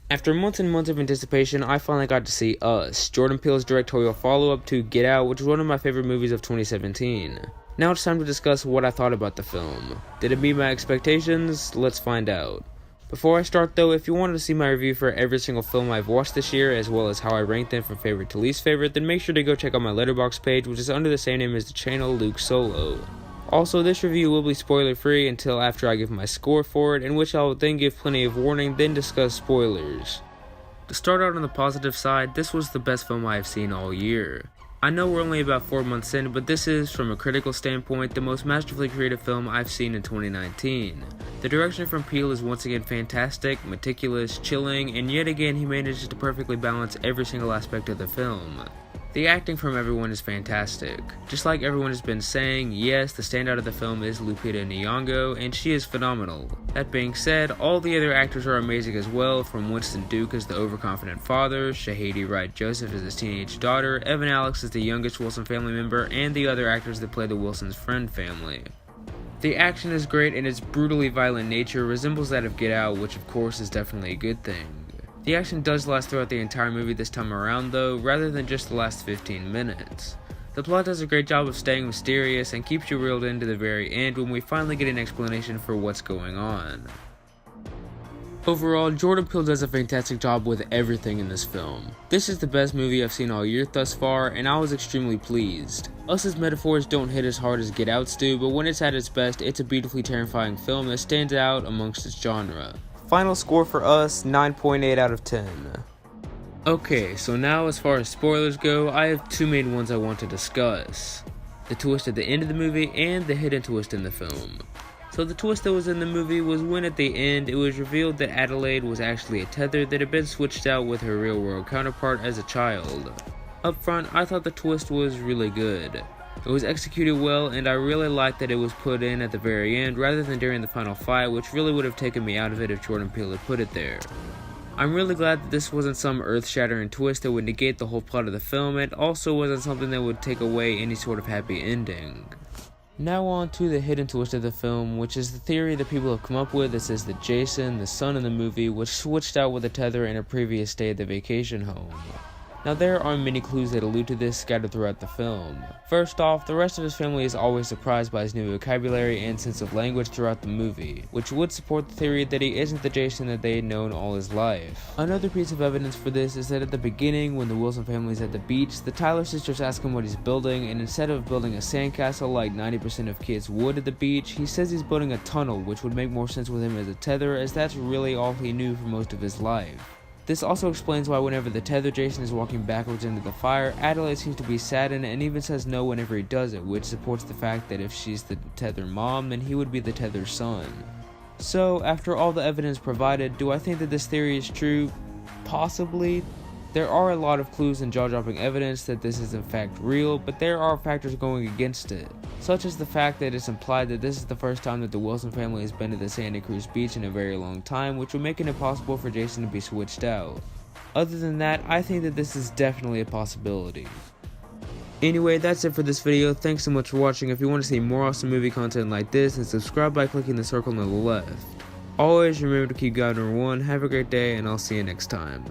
After months and months of anticipation, I finally got to see Us, Jordan Peele's directorial follow-up to Get Out, which is one of my favorite movies of 2017. Now it's time to discuss what I thought about the film. Did it meet my expectations? Let's find out. Before I start though, if you wanted to see my review for every single film I've watched this year, as well as how I rank them from favorite to least favorite, then make sure to go check out my Letterboxd page, which is under the same name as the channel, Luke Solo. Also, this review will be spoiler free until after I give my score for it, in which I will then give plenty of warning, then discuss spoilers. To start out on the positive side, this was the best film I have seen all year. I know we're only about 4 months in, but this is, from a critical standpoint, the most masterfully created film I've seen in 2019. The direction from Peele is once again fantastic, meticulous, chilling, and yet again he manages to perfectly balance every single aspect of the film. The acting from everyone is fantastic. Just like everyone has been saying, yes, the standout of the film is Lupita Nyong'o, and she is phenomenal. That being said, all the other actors are amazing as well, from Winston Duke as the overconfident father, Shahidi Wright Joseph as his teenage daughter, Evan Alex as the youngest Wilson family member, and the other actors that play the Wilson's friend family. The action is great, and its brutally violent nature resembles that of Get Out, which of course is definitely a good thing. The action does last throughout the entire movie this time around though, rather than just the last 15 minutes. The plot does a great job of staying mysterious and keeps you reeled in to the very end when we finally get an explanation for what's going on. Overall, Jordan Peele does a fantastic job with everything in this film. This is the best movie I've seen all year thus far, and I was extremely pleased. Us's metaphors don't hit as hard as Get Out's do, but when it's at its best, it's a beautifully terrifying film that stands out amongst its genre. Final score for Us, 9.8 out of 10. Okay, so now as far as spoilers go, I have two main ones I want to discuss. The twist at the end of the movie and the hidden twist in the film. So the twist that was in the movie was when at the end it was revealed that Adelaide was actually a tether that had been switched out with her real world counterpart as a child. Up front, I thought the twist was really good. It was executed well, and I really liked that it was put in at the very end rather than during the final fight, which really would have taken me out of it if Jordan Peele had put it there. I'm really glad that this wasn't some earth-shattering twist that would negate the whole plot of the film, and also wasn't something that would take away any sort of happy ending. Now on to the hidden twist of the film, which is the theory that people have come up with that says that Jason, the son in the movie, was switched out with a tether in a previous stay at the vacation home. Now there are many clues that allude to this scattered throughout the film. First off, the rest of his family is always surprised by his new vocabulary and sense of language throughout the movie, which would support the theory that he isn't the Jason that they had known all his life. Another piece of evidence for this is that at the beginning, when the Wilson family is at the beach, the Tyler sisters ask him what he's building, and instead of building a sandcastle like 90% of kids would at the beach, he says he's building a tunnel, which would make more sense with him as a tether, as that's really all he knew for most of his life. This also explains why whenever the tether Jason is walking backwards into the fire, Adelaide seems to be saddened and even says no whenever he does it, which supports the fact that if she's the tether mom, then he would be the tether son. So, after all the evidence provided, do I think that this theory is true? Possibly. There are a lot of clues and jaw-dropping evidence that this is in fact real, but there are factors going against it, such as the fact that it's implied that this is the first time that the Wilson family has been to the Santa Cruz beach in a very long time, which would make it impossible for Jason to be switched out. Other than that, I think that this is definitely a possibility. Anyway, that's it for this video. Thanks so much for watching. If you want to see more awesome movie content like this, then subscribe by clicking the circle on the left. Always remember to keep God number one. Have a great day, and I'll see you next time.